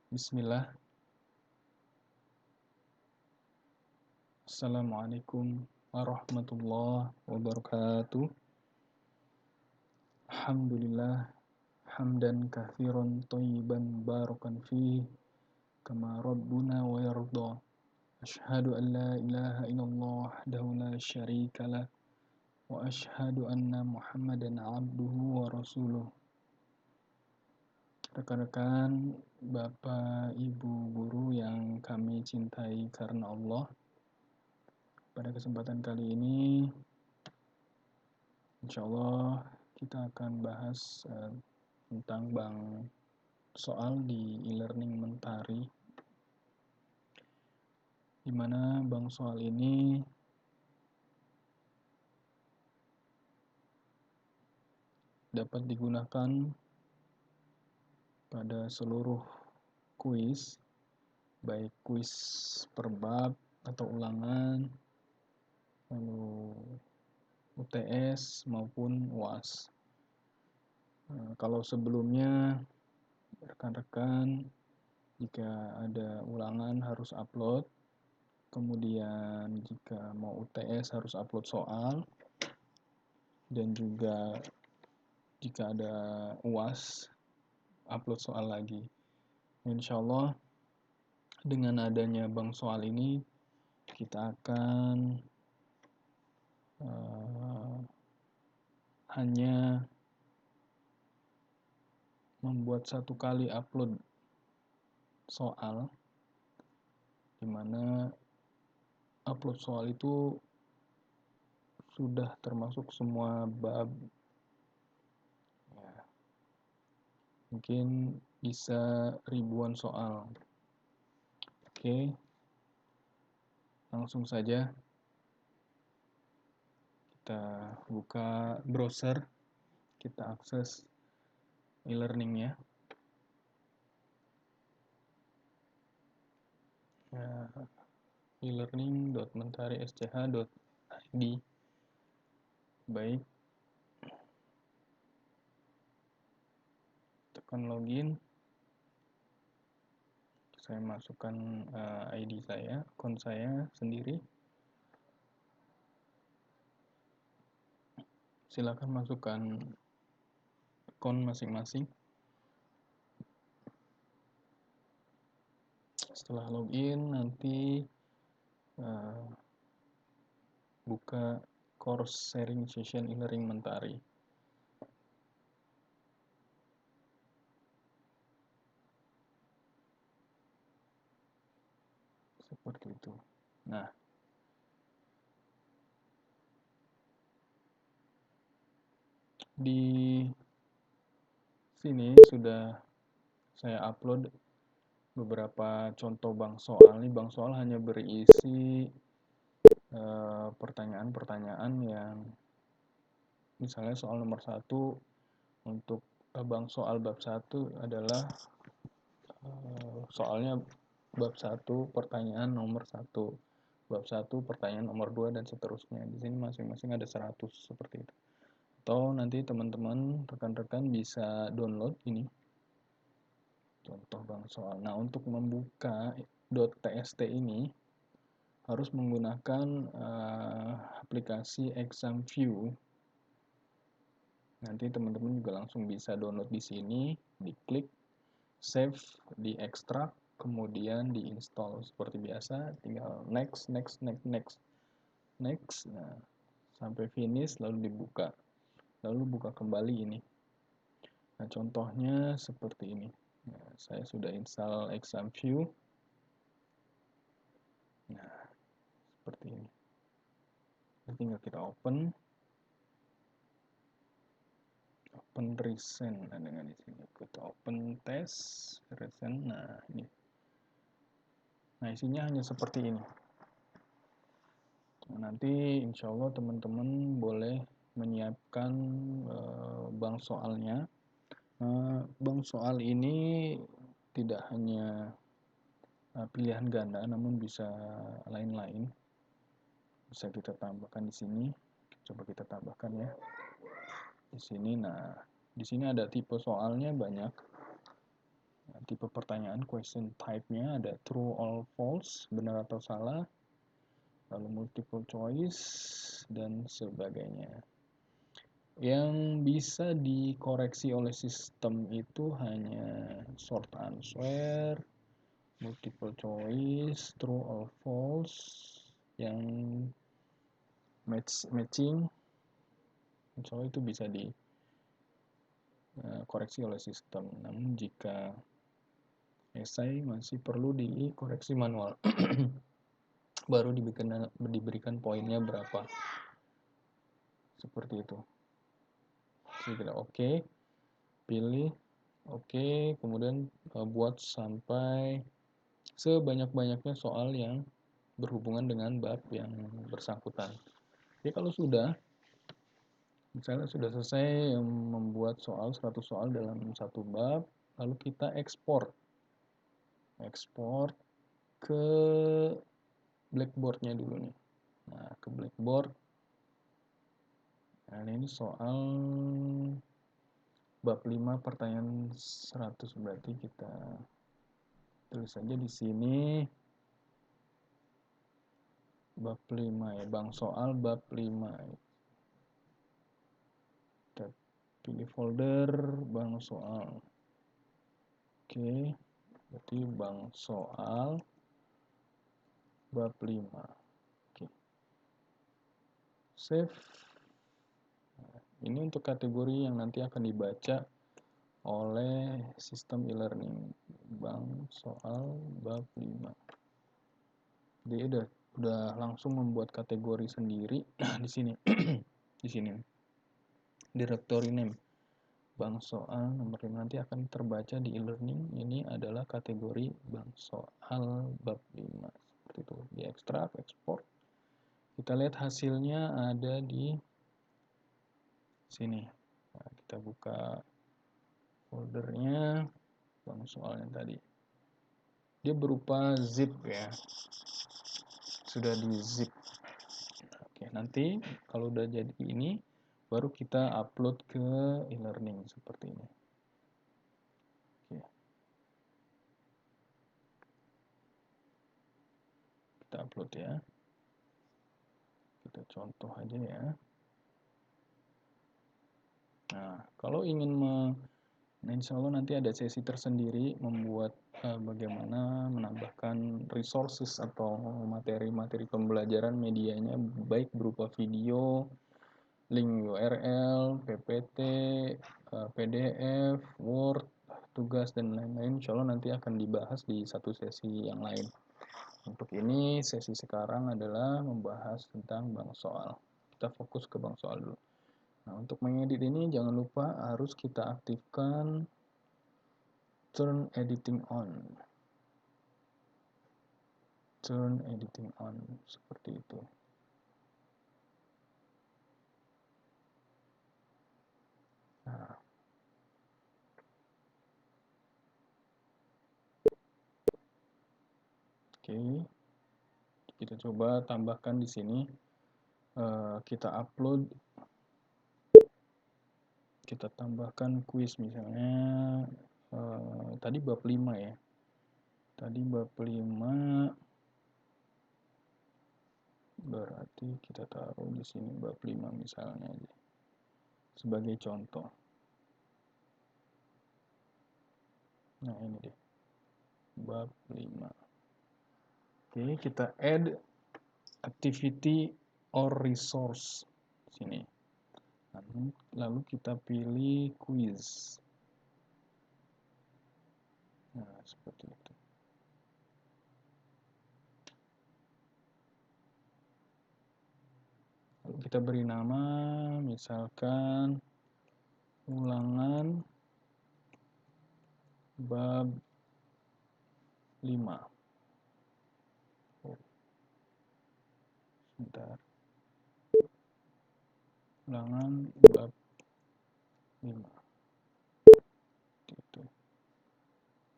Bismillah. Assalamualaikum warahmatullahi wabarakatuh. Alhamdulillah hamdan katsiran thayyiban barakan fihi kama rabbuna wa yarda. Asyhadu an la ilaha illallah wahdahu la syarikalah wa asyhadu anna Muhammadan abduhu wa rasuluh. Rekan-rekan, Bapak, Ibu, guru yang kami cintai karena Allah, pada kesempatan kali ini insya Allah kita akan bahas tentang soal di e-learning Mentari, di mana soal ini dapat digunakan pada seluruh kuis, baik kuis per bab atau ulangan, lalu UTS maupun UAS. Kalau sebelumnya rekan-rekan jika ada ulangan harus upload, kemudian jika mau UTS harus upload soal, dan juga jika ada UAS upload soal lagi. Insya Allah dengan adanya soal ini kita akan hanya membuat satu kali upload soal, di mana upload soal itu sudah termasuk semua bab. Ya, mungkin bisa ribuan soal. Oke, langsung saja kita buka browser, kita akses e-learningnya. e-learning.mentari.sch.id. Baik, tekan login. Saya masukkan ID saya, akun saya sendiri. Silakan masukkan akun masing-masing. Setelah login nanti buka course sharing session e-learning Mentari. Seperti itu. Nah, di sini sudah saya upload beberapa contoh soal. Ini soal hanya berisi pertanyaan-pertanyaan yang misalnya soal nomor 1 untuk soal bab 1 adalah soalnya bab 1 pertanyaan nomor 1, bab 1 pertanyaan nomor 2 dan seterusnya. Di sini masing-masing ada 100 seperti itu. Atau nanti teman-teman rekan-rekan bisa download ini contoh soal. Nah, untuk membuka .tst ini harus menggunakan aplikasi ExamView. Nanti teman-teman juga langsung bisa download di sini, diklik, save, diekstrak, kemudian diinstal seperti biasa. Tinggal next. Nah, sampai finish lalu dibuka. Lalu buka kembali ini. Nah, contohnya seperti ini. Nah, saya sudah install ExamView. Nah, seperti ini. Tinggal kita open recent. Nah, dengan di sini kita open test recent. Nah, ini. Nah, isinya hanya seperti ini. Nah, nanti insya Allah teman-teman boleh menyiapkan bank soalnya. Bank soal ini tidak hanya pilihan ganda, namun bisa lain-lain. Bisa kita tambahkan di sini. Coba kita tambahkan ya. Di sini, nah, di sini ada tipe soalnya banyak. Nah, tipe pertanyaan, question type-nya ada true or false, benar atau salah, lalu multiple choice, dan sebagainya. Yang bisa dikoreksi oleh sistem itu hanya short answer, multiple choice, true or false, yang matching, insya Allah itu bisa dikoreksi oleh sistem. Namun jika esai masih perlu dikoreksi manual. Baru diberikan poinnya berapa. Seperti itu. Saya kira oke. Pilih oke, kemudian buat sampai sebanyak-banyaknya soal yang berhubungan dengan bab yang bersangkutan. Jadi kalau sudah, misalnya sudah selesai membuat 100 soal dalam satu bab, lalu kita ekspor ke Blackboard-nya dulu nih. Nah, ke Blackboard. Nah, ini soal bab 5 pertanyaan 100, berarti kita tulis saja di sini bab 5 ya, Bang, soal bab 5. Kita pilih folder Bang soal. Oke, berarti Bang soal bab 5. Oke. Save. Nah, ini untuk kategori yang nanti akan dibaca oleh sistem e-learning, Bang soal bab 5. Dia udah langsung membuat kategori sendiri. Nah, di sini di sini directory name Bang soal nomor 5 nanti akan terbaca di e-learning. Ini adalah kategori Bang soal bab 5. Seperti itu. Di ekstrak, ekspor. Kita lihat hasilnya ada di sini. Nah, kita buka foldernya Bang soal yang tadi. Dia berupa zip ya. Sudah di zip. Oke, nanti kalau udah jadi ini baru kita upload ke e-learning seperti ini. Oke. Kita upload ya. Kita contoh aja ya. Nah, kalau ingin nah, insya Allah nanti ada sesi tersendiri membuat bagaimana menambahkan resources atau materi-materi pembelajaran medianya, baik berupa video, link URL, PPT, PDF, Word, tugas, dan lain-lain. Insya Allah nanti akan dibahas di satu sesi yang lain. Untuk ini, sesi sekarang adalah membahas tentang bank soal. Kita fokus ke bank soal dulu. Nah, untuk mengedit ini jangan lupa harus kita aktifkan turn editing on. Turn editing on, seperti itu. Nah, oke. Kita coba tambahkan di sini. Kita upload, kita tambahkan kuis misalnya. Tadi bab 5 ya. Tadi bab 5 berarti kita taruh di sini bab 5 misalnya aja. Sebagai contoh. Nah, ini deh. Bab 5. Oke, kita add activity or resource sini. Lalu kita pilih quiz. Nah, seperti itu. Lalu kita beri nama, misalkan ulangan bab 5. Oh, sebentar. Ulangan bab 5. Gitu.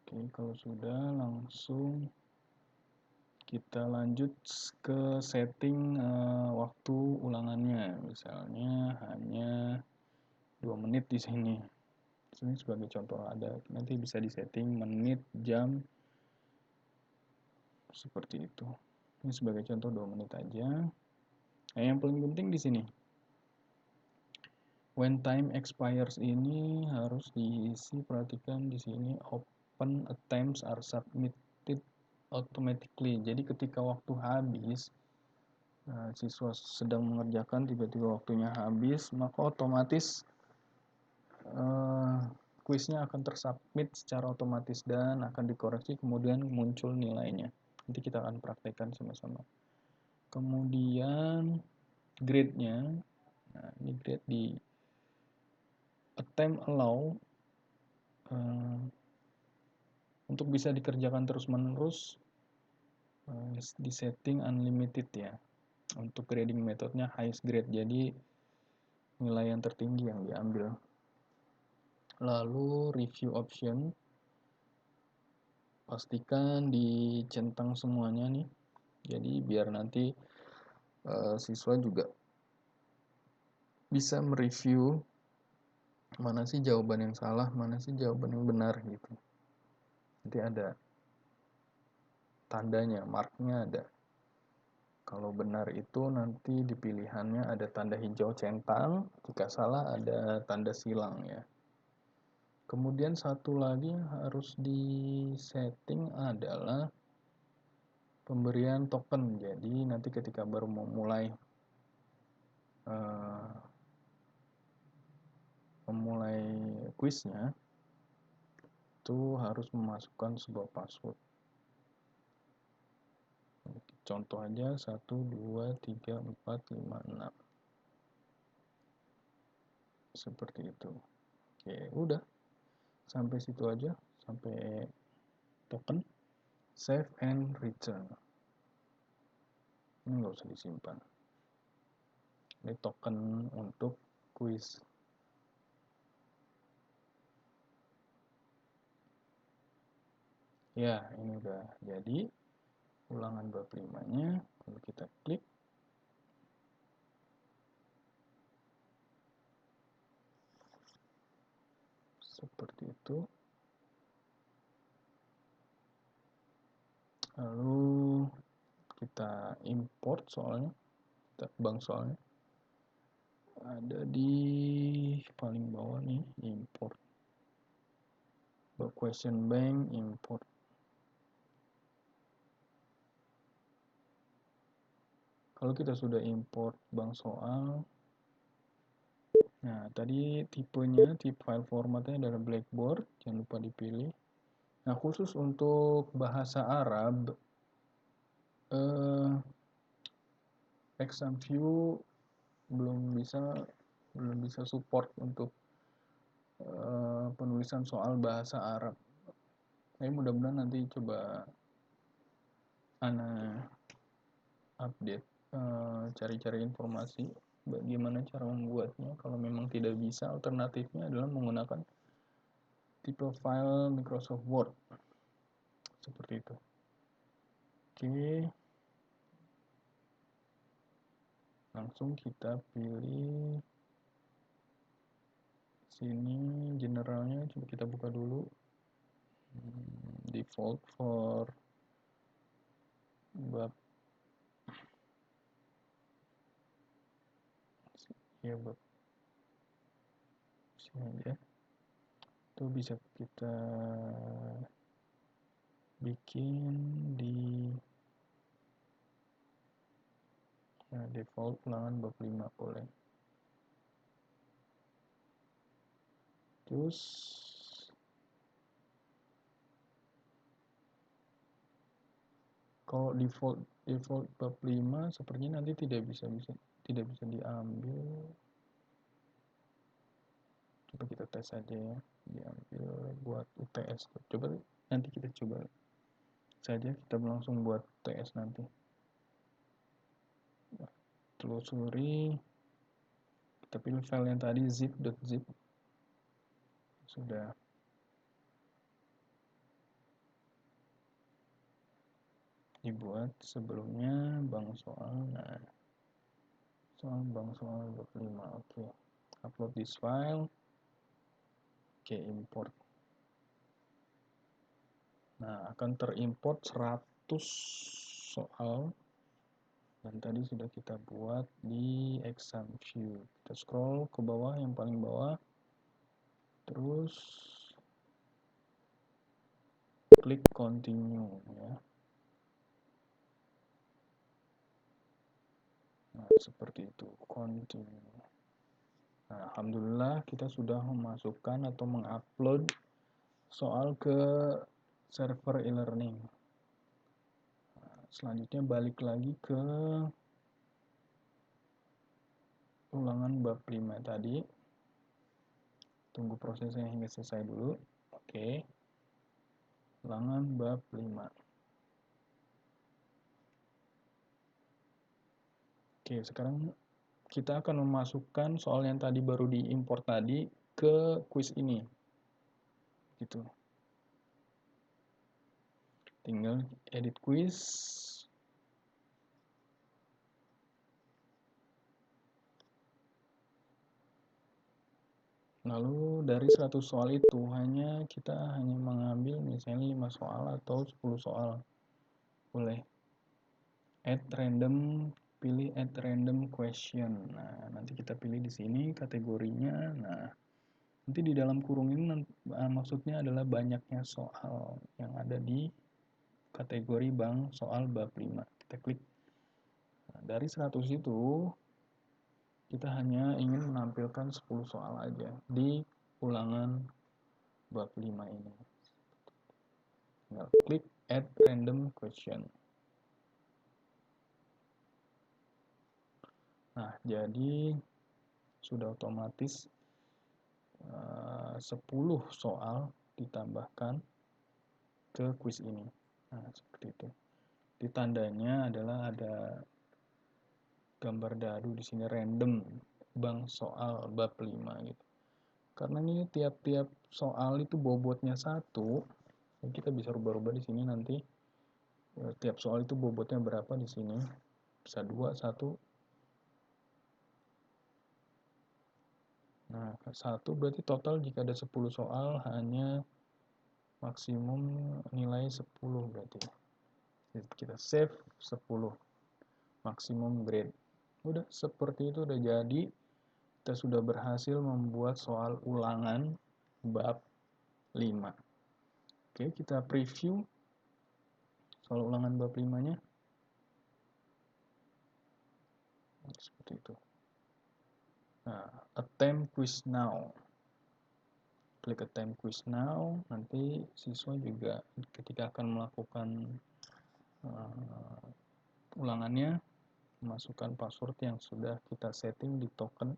Oke, kalau sudah langsung kita lanjut ke setting waktu ulangannya. Misalnya hanya 2 menit di sini. Ini sebagai contoh, ada nanti bisa disetting menit, jam, seperti itu. Ini sebagai contoh 2 menit aja. Nah, yang paling penting di sini, when time expires ini harus diisi, perhatikan di sini open attempts are submitted automatically. Jadi ketika waktu habis, siswa sedang mengerjakan, tiba-tiba waktunya habis, maka otomatis kuisnya akan tersubmit secara otomatis dan akan dikoreksi, kemudian muncul nilainya. Nanti kita akan praktekkan sama-sama. Kemudian grade-nya, nah ini grade di attempt allow, untuk bisa dikerjakan terus-menerus, di setting unlimited ya. Untuk grading metodenya highest grade, jadi nilai yang tertinggi yang diambil. Lalu review option, pastikan dicentang semuanya nih, jadi biar nanti siswa juga bisa mereview mana sih jawaban yang salah, mana sih jawaban yang benar gitu. Nanti ada tandanya, marknya ada. Kalau benar itu nanti di pilihannya ada tanda hijau centang, jika salah ada tanda silang ya. Kemudian satu lagi yang harus di-setting adalah pemberian token. Jadi nanti ketika baru mau mulai kuisnya, itu harus memasukkan sebuah password. Contoh aja 1, 2, 3, 4, 5, 6. Seperti itu. Oke, udah. Sampai situ aja. Sampai token. Save and return. Ini nggak usah disimpan. Ini token untuk kuis. Ya, ini udah jadi. Ulangan bab 5-nya. Kalau kita klik, seperti itu. Lalu kita import soalnya, bank soalnya. Ada di paling bawah nih, import. Question bank, import. Kalau kita sudah import bank soal, nah tadi tipenya, tipe file formatnya adalah Blackboard, jangan lupa dipilih. Nah khusus untuk bahasa Arab, exam view belum bisa support untuk penulisan soal bahasa Arab. Tapi mudah-mudahan nanti coba Ana update, cari-cari informasi bagaimana cara membuatnya. Kalau memang tidak bisa, alternatifnya adalah menggunakan tipe file Microsoft Word. Seperti itu. Oke. Langsung kita pilih sini generalnya, coba kita buka dulu. Default for bab ya, bab sini aja. Itu bisa kita bikin di default ulangan bab 5 boleh. Terus kalau default bab 5 sepertinya nanti tidak bisa diambil. Coba kita tes aja ya, diambil buat UTS. Coba nanti kita coba saja, kita langsung buat UTS nanti. Telusuri, kita pilih file yang tadi zip.zip. Sudah dibuat sebelumnya bank soal. Nah, bank soal 25. Oke. Upload this file. Oke, import. Nah, akan terimport 100 soal dan tadi sudah kita buat di exam view. Kita scroll ke bawah, yang paling bawah, terus klik continue ya. Nah, seperti itu, continue. Nah, alhamdulillah kita sudah memasukkan atau mengupload soal ke server e-learning. Nah, selanjutnya balik lagi ke ulangan bab 5 tadi. Tunggu prosesnya hingga selesai dulu. Oke. Ulangan bab 5. Oke, sekarang kita akan memasukkan soal yang tadi baru diimport tadi ke quiz ini. Gitu. Tinggal edit quiz. Lalu dari 100 soal itu kita hanya mengambil misalnya 5 soal atau 10 soal. Boleh. Add random, pilih add random question. Nah, nanti kita pilih di sini kategorinya. Nah, nanti di dalam kurung ini maksudnya adalah banyaknya soal yang ada di kategori bank soal bab 5. Kita klik. Nah, dari 100 itu kita hanya ingin menampilkan 10 soal aja di ulangan bab 5 ini. Tinggal klik add random question. Nah, jadi sudah otomatis 10 soal ditambahkan ke quiz ini. Nah, seperti itu. Di tandanya adalah ada gambar dadu di sini random bank soal bab 5 gitu. Karena ini tiap-tiap soal itu bobotnya 1, kita bisa rubah-rubah di sini nanti. Tiap soal itu bobotnya berapa di sini? Bisa 2, 1. Nah, 1 berarti total jika ada 10 soal hanya maksimum nilai 10 berarti. Jadi kita save 10 maksimum grade. Udah seperti itu udah jadi. Kita sudah berhasil membuat soal ulangan bab 5. Oke, kita preview soal ulangan bab 5-nya. Seperti itu. Nah, attempt quiz now. Klik attempt quiz now, nanti siswa juga ketika akan melakukan ulangannya masukkan password yang sudah kita setting di token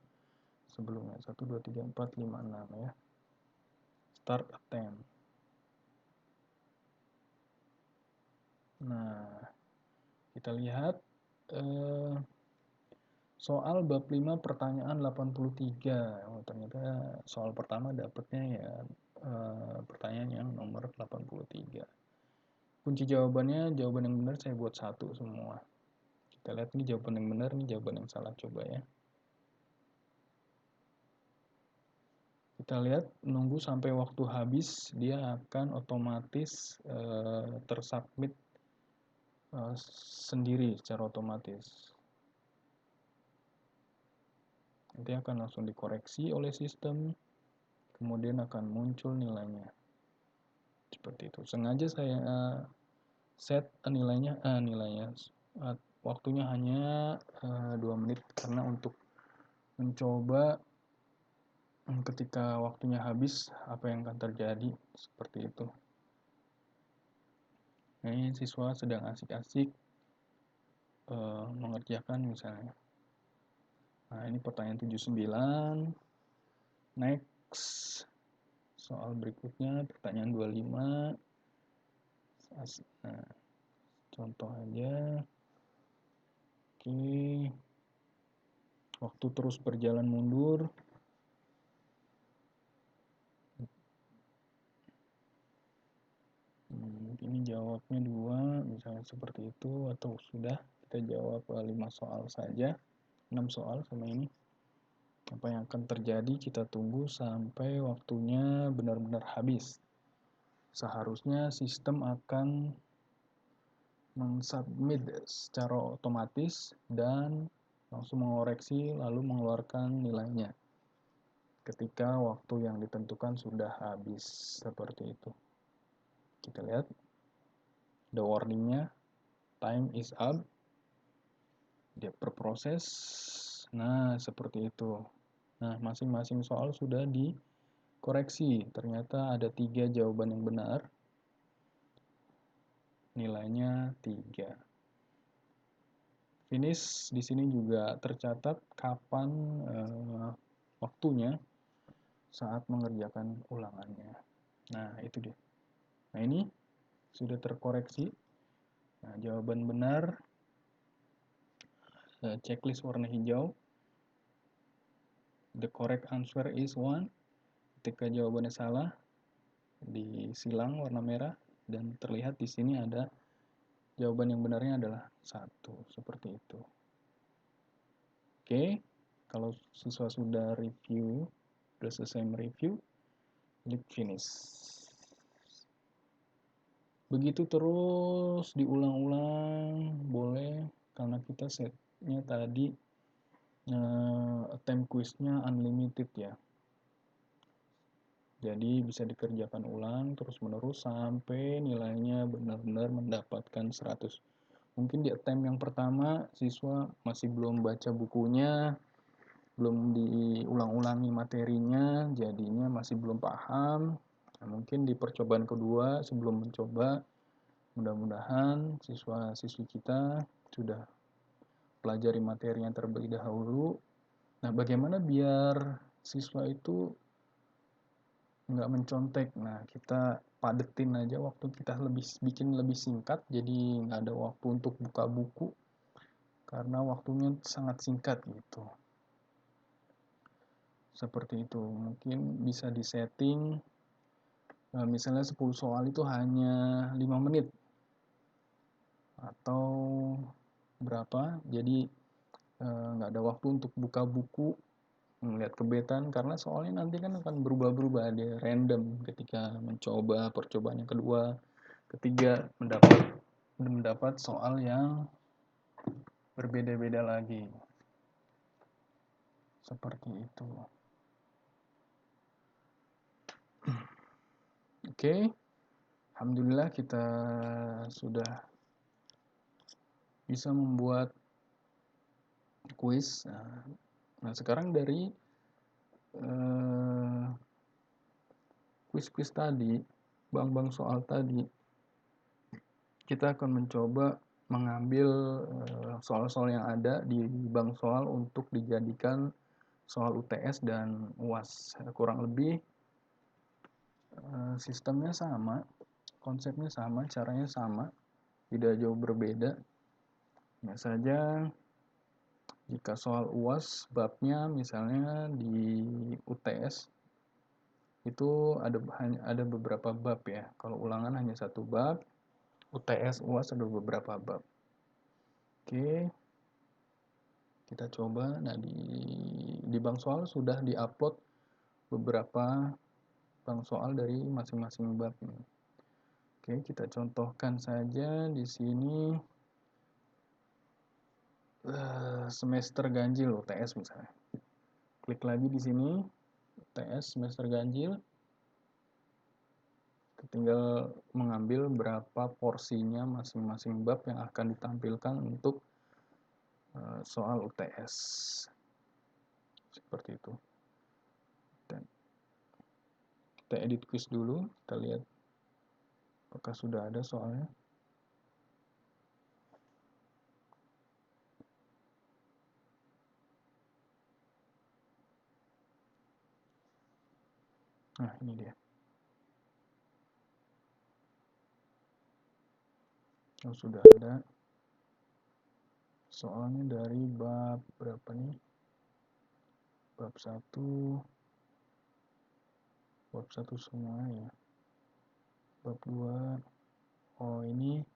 sebelumnya 1 2 3 4 5 6 ya. Start attempt. Nah, kita lihat soal bab 5 pertanyaan 83. Oh, ternyata soal pertama dapatnya ya pertanyaan yang nomor 83. Kunci jawabannya, jawaban yang benar saya buat 1 semua. Kita lihat ini jawaban yang benar, ini jawaban yang salah, coba ya. Kita lihat nunggu sampai waktu habis, dia akan otomatis tersubmit sendiri secara otomatis. Nanti akan langsung dikoreksi oleh sistem, kemudian akan muncul nilainya. Seperti itu. Sengaja saya set nilainya waktunya hanya 2 menit karena untuk mencoba ketika waktunya habis apa yang akan terjadi, seperti itu. Nah, ini siswa sedang asik-asik mengerjakan misalnya. Nah, ini pertanyaan 79. Next. Soal berikutnya pertanyaan 25. Nah, contoh aja. Oke. Waktu terus berjalan mundur. Ini jawabnya 2, misalnya seperti itu, atau sudah kita jawab 5 soal saja, 6 soal sama ini. Apa yang akan terjadi kita tunggu sampai waktunya benar-benar habis. Seharusnya sistem akan mensubmit secara otomatis dan langsung mengoreksi lalu mengeluarkan nilainya ketika waktu yang ditentukan sudah habis. Seperti itu. Kita lihat the warningnya, time is up, dia berproses. Nah, seperti itu. Nah, masing-masing soal sudah dikoreksi. Ternyata ada 3 jawaban yang benar. Nilainya 3. Finish di sini juga tercatat kapan waktunya saat mengerjakan ulangannya. Nah, itu dia. Nah, ini sudah terkoreksi. Nah, jawaban benar checklist warna hijau. The correct answer is 1. Ketika jawabannya salah, disilang warna merah dan terlihat di sini ada jawaban yang benarnya adalah 1. Seperti itu. Oke, kalau siswa sudah review, sudah selesai mereview, klik finish. Begitu terus diulang-ulang, boleh, karena kita setnya tadi attempt quiz-nya unlimited ya. Jadi bisa dikerjakan ulang terus-menerus sampai nilainya benar-benar mendapatkan 100. Mungkin di attempt yang pertama siswa masih belum baca bukunya, belum diulang-ulangi materinya, jadinya masih belum paham. Nah, mungkin di percobaan kedua sebelum mencoba, mudah-mudahan siswa-siswi kita sudah pelajari materinya terlebih dahulu. Nah, bagaimana biar siswa itu nggak mencontek? Nah, kita padetin aja waktu kita bikin lebih singkat, jadi nggak ada waktu untuk buka buku karena waktunya sangat singkat gitu. Seperti itu, mungkin bisa disetting misalnya 10 soal itu hanya 5 menit atau berapa, jadi nggak ada waktu untuk buka buku melihat kebetan karena soalnya nanti kan akan berubah-berubah, dia random ketika mencoba percobaan yang kedua, ketiga mendapat soal yang berbeda-beda lagi. Seperti itu. Oke, alhamdulillah kita sudah bisa membuat kuis. Nah, sekarang dari kuis-kuis tadi, bank-bank soal tadi, kita akan mencoba mengambil soal-soal yang ada di bank soal untuk dijadikan soal UTS dan UAS. Kurang lebih sistemnya sama, konsepnya sama, caranya sama, tidak jauh berbeda. Hanya saja jika soal UAS babnya misalnya di UTS itu ada beberapa bab ya. Kalau ulangan hanya 1 bab, UTS UAS ada beberapa bab. Oke, kita coba. Nah, di bank soal sudah diupload beberapa bank soal dari masing-masing bab ini. Oke, kita contohkan saja di sini semester ganjil UTS misalnya. Klik lagi di sini UTS semester ganjil. Tinggal mengambil berapa porsinya masing-masing bab yang akan ditampilkan untuk soal UTS. Seperti itu. Dan kita edit quiz dulu, kita lihat apakah sudah ada soalnya. Nah, ini dia. Oh, sudah ada soalnya dari bab berapa nih? Bab 1. Bab 1 semua ya. Bab 2. Oh, ini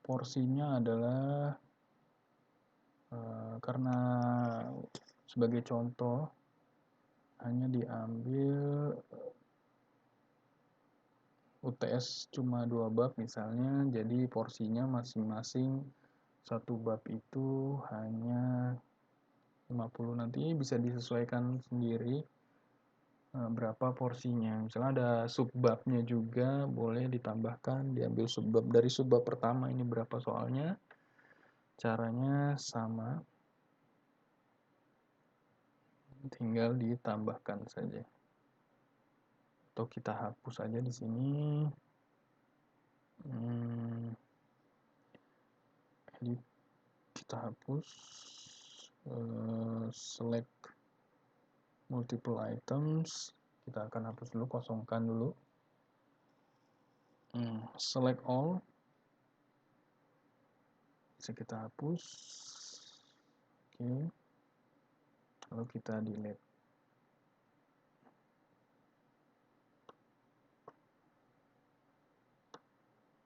porsinya adalah Karena sebagai contoh hanya diambil UTS cuma 2 bab misalnya, jadi porsinya masing-masing satu bab itu hanya 50. Nanti bisa disesuaikan sendiri berapa porsinya. Misalnya ada subbabnya juga, boleh ditambahkan, diambil subbab dari subbab pertama ini berapa soalnya. Caranya sama, tinggal ditambahkan saja. Atau kita hapus aja di sini. Jadi kita hapus select multiple items. Kita akan hapus dulu, kosongkan dulu. Select all. Bisa kita hapus. Oke. Lalu kita delete.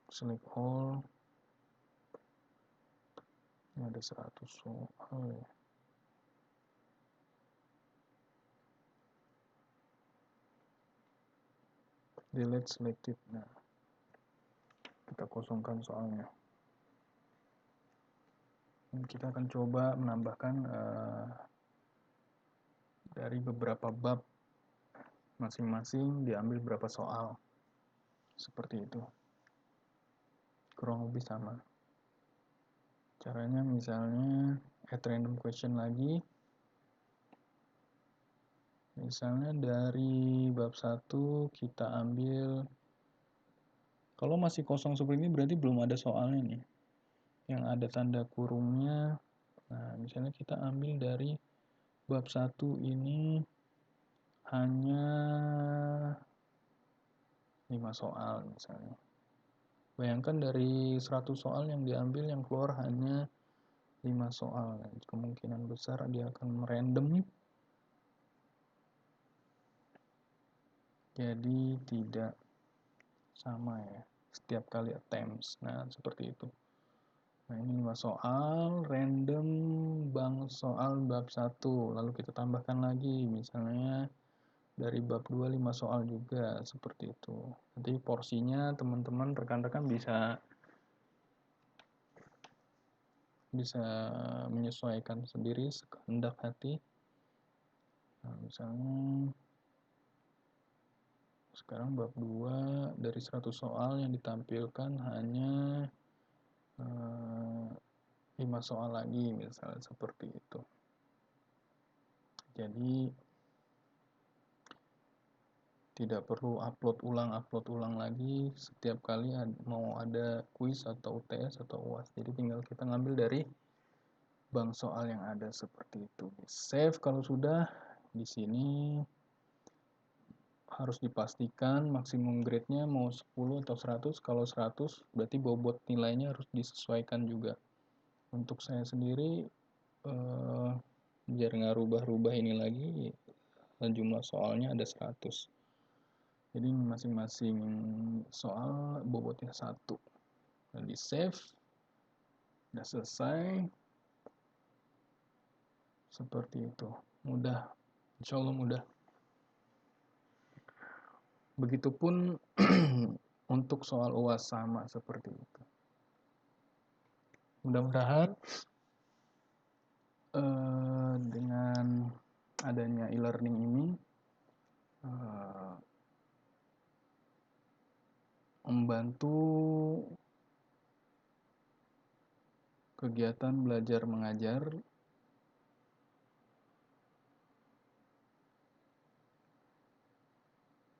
Select all. Ini ada 100 soal ya. Delete selected. Nah, kita kosongkan soalnya. Kita akan coba menambahkan dari beberapa bab masing-masing diambil berapa soal. Seperti itu. Kurang lebih sama. Caranya misalnya add random question lagi. Misalnya dari bab 1 kita ambil, kalau masih kosong seperti ini berarti belum ada soalnya nih. Yang ada tanda kurungnya. Nah, misalnya kita ambil dari bab 1 ini hanya 5 soal misalnya. Bayangkan dari 100 soal yang diambil yang keluar hanya 5 soal. Kemungkinan besar dia akan merandom. Jadi tidak sama ya setiap kali attempts. Nah, seperti itu. Nah, ini 5 soal random soal bab 1. Lalu kita tambahkan lagi misalnya dari bab 2 5 soal juga, seperti itu. Nanti porsinya teman-teman rekan-rekan bisa menyesuaikan sendiri sekehendak hati. Nah, misalnya sekarang bab 2 dari 100 soal yang ditampilkan hanya 5 soal lagi misalnya seperti itu. Jadi tidak perlu upload ulang lagi setiap kali mau ada kuis atau UTS atau UAS. Jadi tinggal kita ngambil dari bank soal yang ada seperti itu. Save kalau sudah. Di sini harus dipastikan maksimum grade-nya mau 10 atau 100. Kalau 100 berarti bobot nilainya harus disesuaikan juga. Untuk saya sendiri biar nggak rubah-rubah ini lagi, jumlah soalnya ada 100. Jadi masing-masing soal bobotnya 1. Dan di save. Udah selesai. Seperti itu. Mudah. Insya Allah mudah. Begitupun untuk soal UAS sama seperti itu. Mudah-mudahan dengan adanya e-learning ini membantu kegiatan belajar mengajar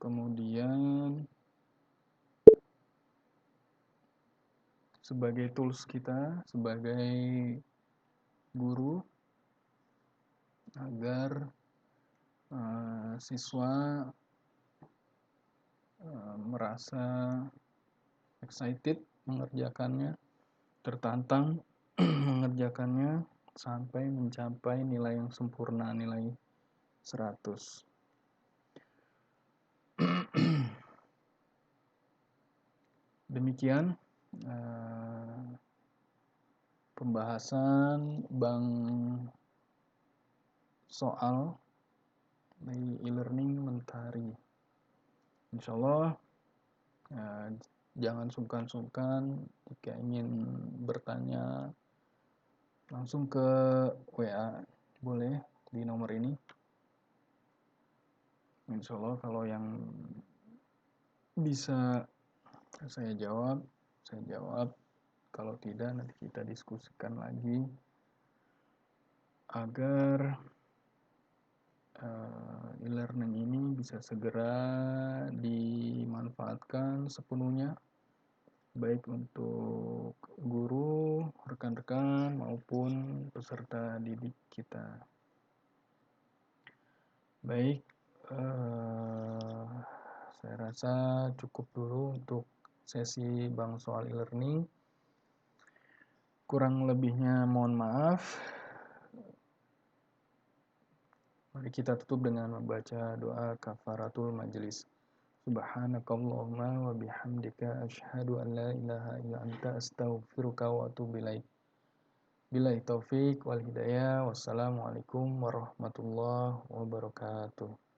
kemudian sebagai tools kita sebagai guru agar siswa merasa excited mengerjakannya, tertantang mengerjakannya sampai mencapai nilai yang sempurna, nilai 100. Demikian pembahasan soal dari e-learning Mentari. Insyaallah jangan sungkan-sungkan jika ingin bertanya langsung ke WA boleh di nomor ini. Insyaallah kalau yang bisa saya jawab. Kalau tidak nanti kita diskusikan lagi agar e-learning ini bisa segera dimanfaatkan sepenuhnya baik untuk guru, rekan-rekan maupun peserta didik kita. Baik, saya rasa cukup dulu untuk sesi Bang Soal e-learning. Kurang lebihnya mohon maaf. Mari kita tutup dengan membaca doa kafaratul majelis. Subhanakallahumma wa bihamdika asyhadu an la ilaha illa anta astaghfiruka wa atubu ilaik. Billahi taufik wal hidayah. Wassalamualaikum warahmatullahi wabarakatuh.